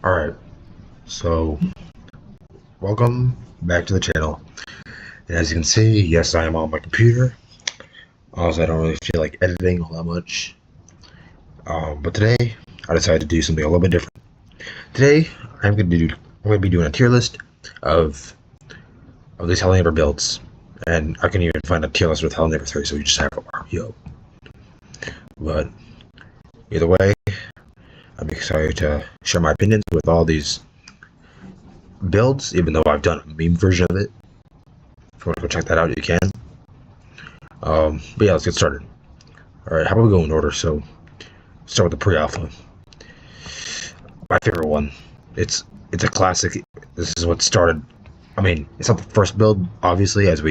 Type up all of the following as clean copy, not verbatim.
Alright, so welcome back to the channel. And as you can see, yes, I am on my computer. Also, I don't really feel like editing all that much. But today, I decided to do something a little bit different. Today, I'm going to be doing a tier list of these Hello Neighbor builds. And I can even find a tier list with Hello Neighbor 3, so we just have RPO. But either way, I'm excited to share my opinions with all these builds, even though I've done a meme version of it. If you want to go check that out, you can. But yeah, let's get started. Alright, how about we go in order? So, start with the pre-alpha. My favorite one. It's a classic. This is what started. I mean, it's not the first build, obviously, as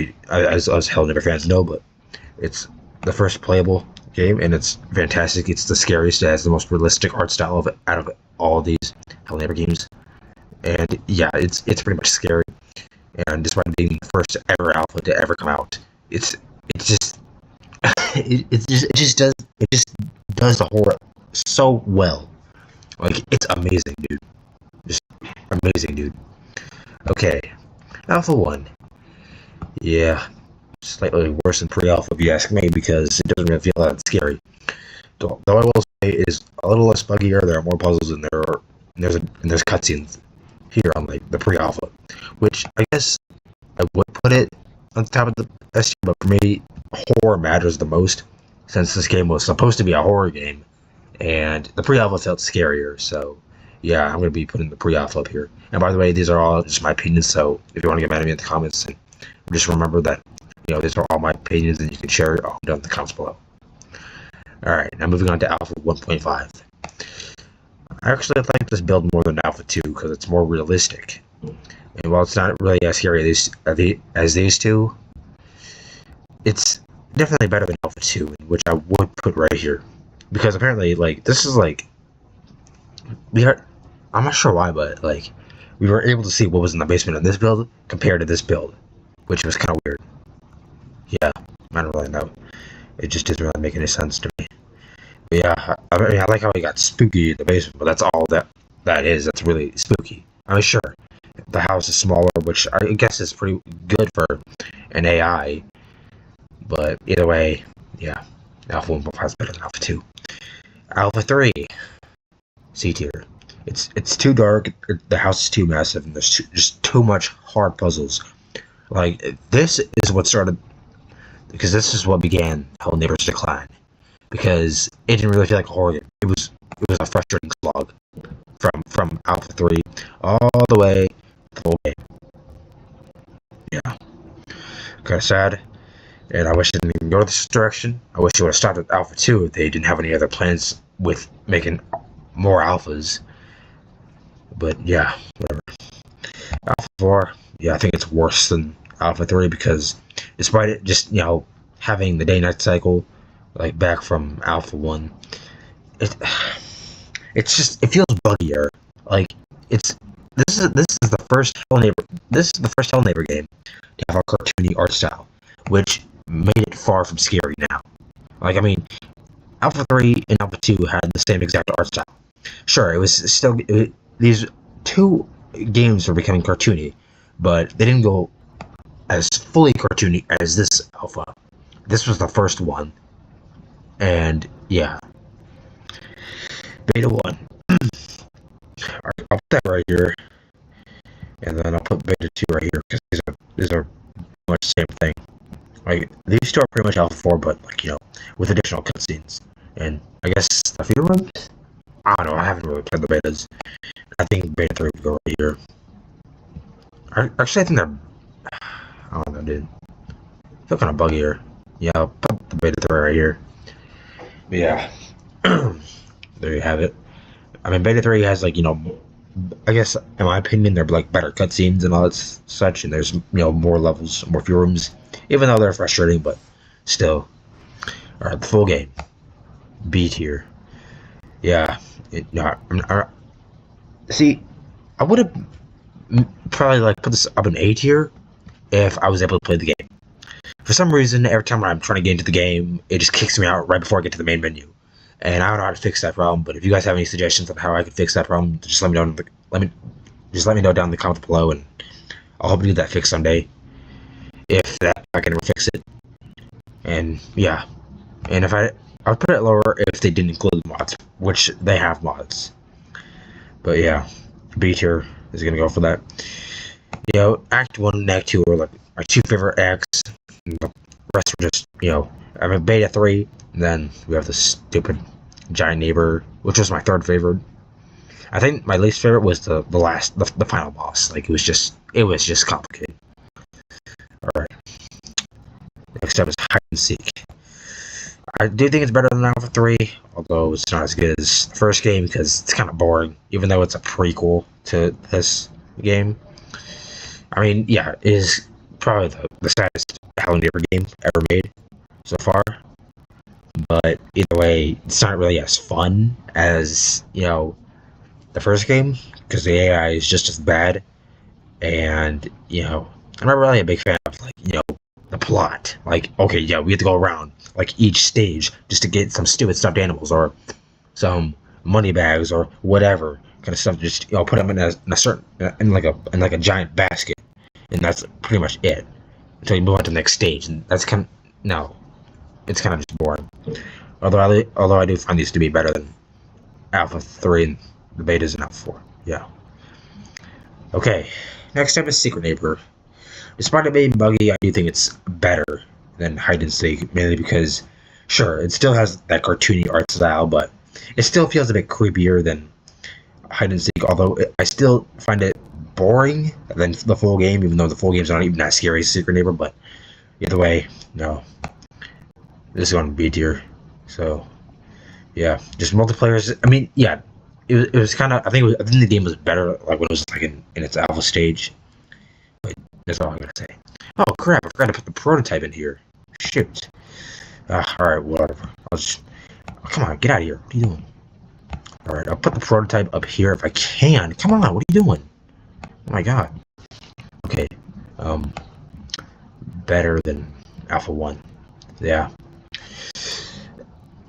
us Hello Neighbor fans know, but it's the first playable game, and it's fantastic. It's the scariest. It has the most realistic art style out of all these Hello Neighbor games. And yeah, it's pretty much scary. And despite being the first ever alpha to ever come out, it just does the horror so well. Like, it's amazing, dude. Just amazing, dude. Okay, Alpha 1. Yeah, slightly worse than pre-alpha if you ask me, because it doesn't really feel that scary. Though I will say it is a little less buggier. There are more puzzles, and there's cutscenes here on like the pre-alpha, which I guess I would put it on top of the S tier, but for me, horror matters the most, since this game was supposed to be a horror game, and the pre-alpha felt scarier. So yeah, I'm going to be putting the pre-alpha up here. And by the way, these are all just my opinions, so if you want to get mad at me in the comments, just remember that, you know, these are all my opinions, and you can share it all down in the comments below. Alright, now moving on to Alpha 1.5. I actually like this build more than Alpha 2 because it's more realistic. And while it's not really as scary as these two, it's definitely better than Alpha 2, which I would put right here. Because apparently, like, this is like, I'm not sure why, but like, we were able to see what was in the basement in this build compared to this build, which was kind of weird. Yeah, I don't really know. It just doesn't really make any sense to me. But yeah, I mean, I like how he got spooky in the basement, but that's all that is. That's really spooky. I mean, sure, the house is smaller, which I guess is pretty good for an AI. But either way, yeah, Alpha 1.5 is better than Alpha 2. Alpha 3, C tier. It's too dark. The house is too massive, and there's just too much hard puzzles. Like, this is what started, because this is what began Hello Neighbor's decline. Because it didn't really feel like a horror game. It was a frustrating slog from Alpha 3 all the way to the whole game. Yeah. Kind of sad. And I wish it didn't even go this direction. I wish it would have stopped at Alpha 2 if they didn't have any other plans with making more alphas. But yeah, whatever. Alpha 4, yeah, I think it's worse than Alpha 3 because despite it just, you know, having the day-night cycle, like back from Alpha 1, it feels buggier. Like, this is the first Hello Neighbor game to have a cartoony art style, which made it far from scary now. Like, I mean, Alpha 3 and Alpha 2 had the same exact art style. Sure, these two games were becoming cartoony, but they didn't go as fully cartoony as this Alpha. This was the first one. And yeah, Beta 1. Alright, I'll put that right here, and then I'll put Beta 2 right here, because these are pretty much the same thing. Like, these two are pretty much Alpha 4, but, like, you know, with additional cutscenes. And I guess the feeder rooms? I don't know, I haven't really played the betas. I think Beta 3 would go right here. Actually, I think they're, I don't know, dude. I feel kind of buggier. Yeah, I'll put the Beta 3 right here. But yeah, there you have it. I mean, Beta 3 has, like, you know, I guess, in my opinion, they're, like, better cutscenes and all that such, and there's, you know, more levels, more few rooms, even though they're frustrating, but still. Alright, the full game. B tier. Yeah. See, I would have probably, like, put this up in A tier if I was able to play the game. For some reason, every time I'm trying to get into the game, it just kicks me out right before I get to the main menu. And I don't know how to fix that problem, but if you guys have any suggestions on how I could fix that problem, just let me know let me know down in the comments below, and I'll hope to do that fix someday if I can ever fix it. And yeah, and if I'll put it lower if they didn't include mods, which they have mods. But yeah, B tier is gonna go for that. Act 1 and Act 2 are like my two favorite acts. The rest were just, I mean, Beta 3, and then we have the stupid giant neighbor, which was my third favorite. I think my least favorite was the final boss. Like, it was just complicated. Alright. Next up is Hide and Seek. I do think it's better than Alpha 3, although it's not as good as the first game because it's kind of boring, even though it's a prequel to this game. I mean, yeah, it is probably the saddest Hello Neighbor game ever made so far. But either way, it's not really as fun as, the first game, because the AI is just as bad. And, I'm not really a big fan of, like, the plot. Like, okay, yeah, we have to go around, like, each stage just to get some stupid stuffed animals or some money bags or whatever kind of stuff. Just, put them in a giant basket. And that's pretty much it until you move on to the next stage. And that's it's kind of just boring. Although I do find these to be better than Alpha 3 and the betas in Alpha 4. Yeah. Okay. Next up is Secret Neighbor. Despite it being buggy, I do think it's better than Hide and Seek, mainly because, sure, it still has that cartoony art style, but it still feels a bit creepier than Hide and Seek, although I still find it boring than the full game, even though the full game's not even that scary as Secret Neighbor. But either way, no, this is going to be tier. So yeah, just multiplayer. I mean, yeah, it was kind of. I think the game was better like when it was like in its alpha stage. But that's all I'm gonna say. Oh crap! I forgot to put the prototype in here. Shoot. All right, whatever. Come on, get out of here. What are you doing? All right, I'll put the prototype up here if I can. Come on, what are you doing? Oh my god. Okay. Better than Alpha 1. Yeah.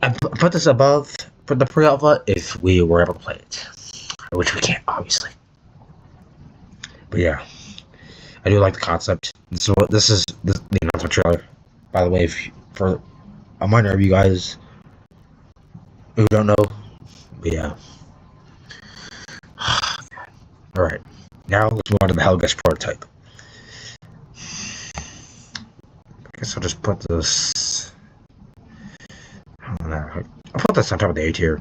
I put this above for the pre-alpha if we were able to play it. Which we can't, obviously. But yeah. I do like the concept. This is the announcement trailer. By the way, for a minor of you guys who don't know. But yeah. Alright. Now let's move on to the Helghast prototype. I guess I'll just put this. I don't know. I'll put this on top of the A tier.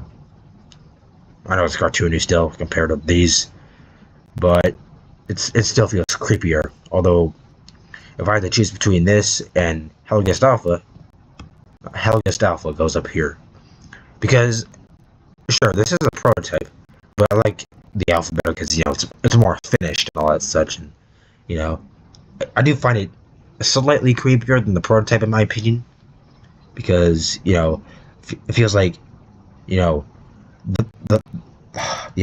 I know it's cartoony still compared to these, but it still feels creepier. Although, if I had to choose between this and Helghast Alpha, Helghast Alpha goes up here. Because, sure, this is a prototype, but I like the Alpha better because, it's more finished and all that such. And, I do find it slightly creepier than the prototype in my opinion. Because, it feels like, the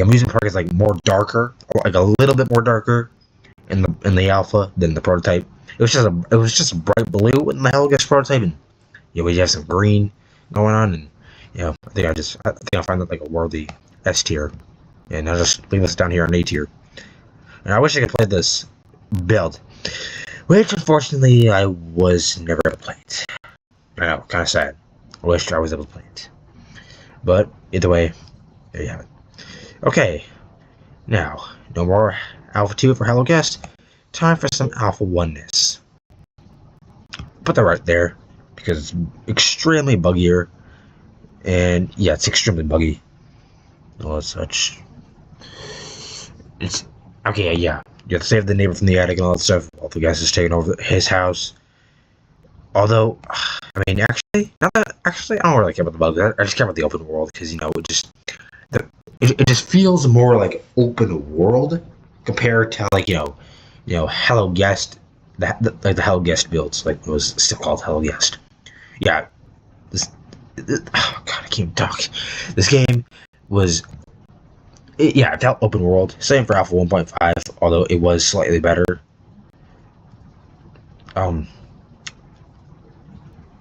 amusement park is like more darker, like a little bit more darker in the alpha than the prototype. It was just a bright blue in the Helghast prototype, and we have some green going on, and I think I find that like a worthy S tier, and I'll just leave this down here on A tier. And I wish I could play this build, which unfortunately I was never able to play it. I know, kind of sad. I wish I was able to play it, but either way, there you have it. Okay, now, no more Alpha 2 for Helghast. Time for some Alpha 1-ness. Put that right there, because it's extremely buggier. And, yeah, it's extremely buggy. All that such. It's, okay, yeah. You have to save the neighbor from the attic and all that stuff. All the guys is taking over his house. Although, I mean, actually, I don't really care about the bugs. I just care about the open world, because, it just feels more like open world compared to like Helghast, like the Helghast builds, like it was still called Helghast. Yeah, oh god, I can't even talk. This game was, it felt open world. Same for Alpha 1.5, although it was slightly better.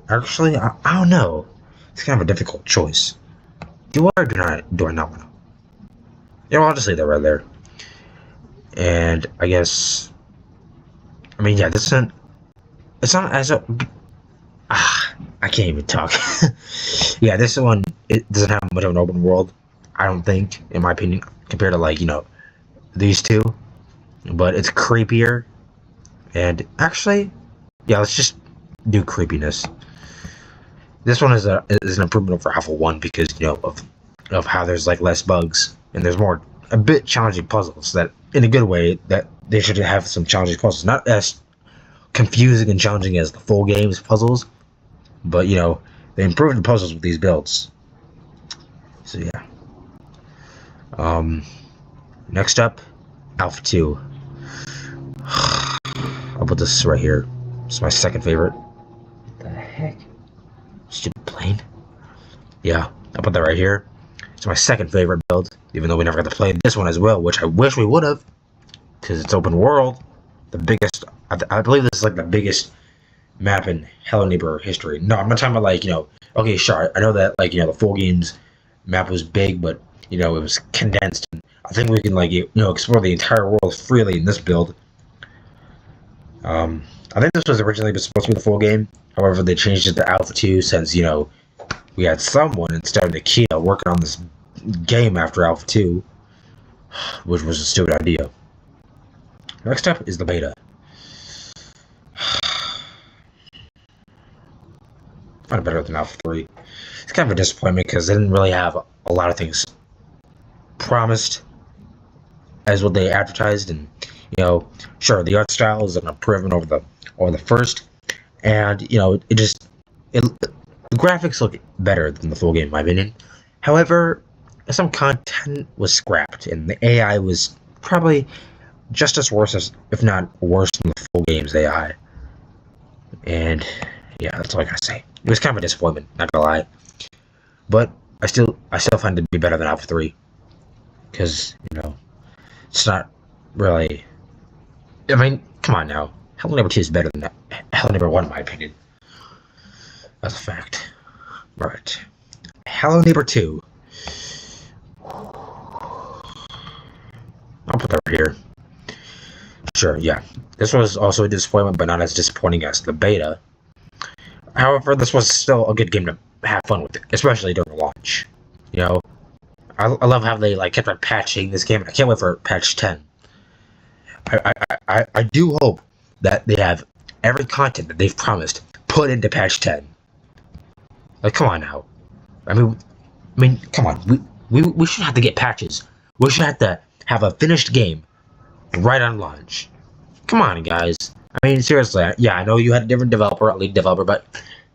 Actually, I don't know. It's kind of a difficult choice. Do I or do I not want to? I'll just leave that right there. And I guess, I mean, yeah, this isn't, it's not as a, I can't even talk. Yeah, this one, it doesn't have much of an open world, I don't think, in my opinion, compared to, like, these two. But it's creepier. And actually, yeah, let's just do creepiness. This one is an improvement over Alpha 1 because, of how there's, like, less bugs. And there's a bit challenging puzzles that, in a good way, that they should have some challenging puzzles. Not as confusing and challenging as the full game's puzzles, but, they improved the puzzles with these builds. So, yeah. Next up, Alpha 2. I'll put this right here. It's my second favorite. What the heck? Stupid plane. Yeah, I'll put that right here. It's my second favorite build, even though we never got to play this one as well, which I wish we would have, because it's open world. The biggest, I believe this is like the biggest map in Hello Neighbor history. No, I'm not talking about like, okay, sure, I know that like, the full game's map was big, but, it was condensed. And I think we can like, explore the entire world freely in this build. I think this was originally supposed to be the full game. However, they changed it to Alpha 2 since, we had someone instead of Nikita working on this game after Alpha 2, which was a stupid idea. Next up is the beta. Not better than Alpha 3. It's kind of a disappointment because they didn't really have a lot of things promised as what they advertised, and sure, the art style is an improvement over the first, and the graphics look better than the full game in my opinion. However, some content was scrapped, and the AI was probably just as worse as, if not worse than the full game's AI. And yeah, that's all I gotta say. It was kind of a disappointment, not gonna lie. But I still find it to be better than Alpha 3. Because, it's not really, I mean, come on now. Hello Neighbor 2 is better than Hello Neighbor 1 in my opinion. That's a fact. Right. Hello Neighbor 2. I'll put that right here. Sure, yeah. This was also a disappointment, but not as disappointing as the beta. However, this was still a good game to have fun with, especially during launch. I love how they like kept on patching this game. I can't wait for patch 10. I do hope that they have every content that they've promised put into patch 10. Like, come on now. I mean, come on. We should have to get patches. We should have to have a finished game right on launch. Come on, guys. I mean, seriously. Yeah, I know you had a different developer, a lead developer, but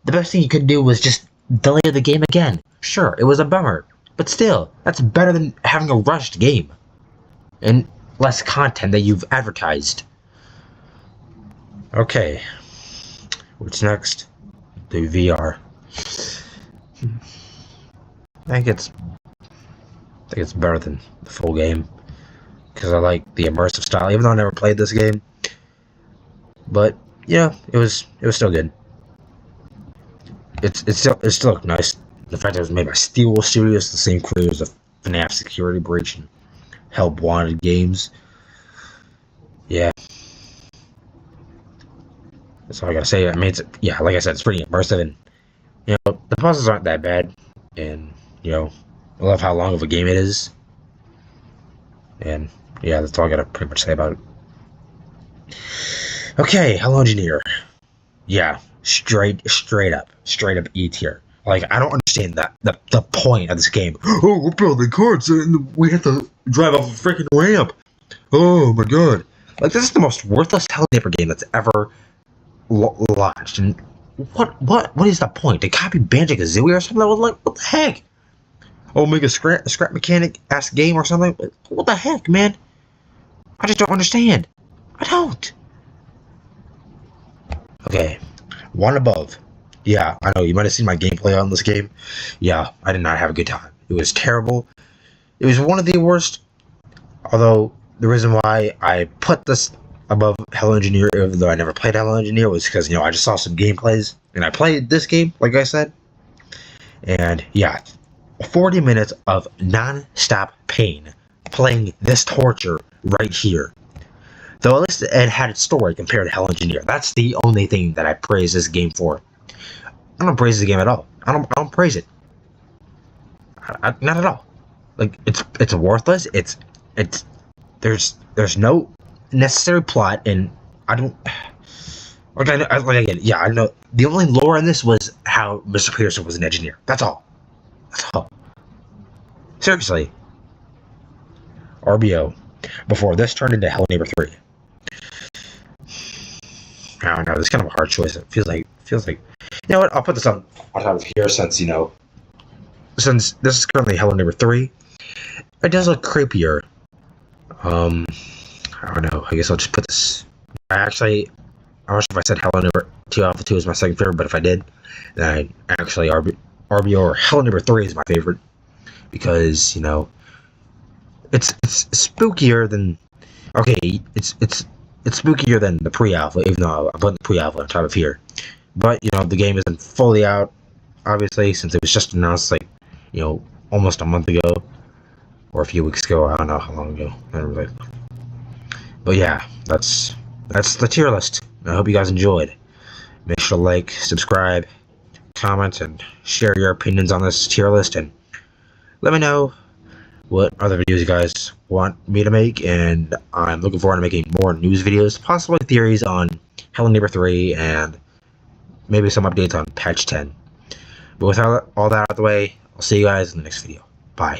the best thing you could do was just delay the game again. Sure, it was a bummer. But still, that's better than having a rushed game. And less content that you've advertised. Okay. What's next? The VR. I think it's better than the full game. Because I like the immersive style, even though I never played this game. But, yeah, it was still good. It still looked nice. The fact that it was made by Steel Studios, the same creators of FNAF Security Breach and Help Wanted games. Yeah. That's all I gotta say. I mean, like I said, it's pretty immersive, and, the puzzles aren't that bad, and, I love how long of a game it is. And, yeah, that's all I gotta pretty much say about it. Okay, Hello Engineer. Yeah, straight up E tier. Like, I don't understand the point of this game. Oh, we're building carts and we have to drive off a freaking ramp. Oh my god. Like, this is the most worthless Hello Neighbor game that's ever launched. And what is the point? To copy Banjo-Kazooie or something? Like, what the heck? Oh, make a scrap mechanic-ass game or something? What the heck, man? I just don't understand. I don't. Okay. One above. Yeah, I know, you might have seen my gameplay on this game. Yeah, I did not have a good time. It was terrible. It was one of the worst. Although, the reason why I put this above Hello Engineer, even though I never played Hello Engineer, was because, I just saw some gameplays. And I played this game, like I said. And, yeah, 40 minutes of non-stop pain playing this torture right here. Though at least it had its story compared to Hell Engineer. That's the only thing that I praise this game for. I don't praise the game at all. I don't praise it. Not at all. Like it's worthless. It's there's no necessary plot, and I don't. I know the only lore in this was how Mr. Peterson was an engineer. That's all. That's all. Seriously. RBO. Before this turned into Hello Neighbor 3. I don't know. It's kind of a hard choice. It feels like. You know what? I'll put this on top of here since since this is currently Hello Neighbor 3. It does look creepier. I don't know. I guess I'll just put this. I'm not sure if I said Hello Neighbor 2 Alpha 2 is my second favorite, but if I did, then actually RBO or Hello Neighbor 3 is my favorite because it's spookier than it's spookier than the pre-alpha, even though I'm putting the pre-alpha on top of here. But the game isn't fully out, obviously, since it was just announced almost a month ago or a few weeks ago. I don't know how long ago. But yeah, that's the tier list. I hope you guys enjoyed. Make sure to like, subscribe, comment, and share your opinions on this tier list, and let me know what other videos you guys want me to make, and I'm looking forward to making more news videos, possibly theories on Hello Neighbor 3, and maybe some updates on patch 10. But with all that out of the way, I'll see you guys in the next video. Bye.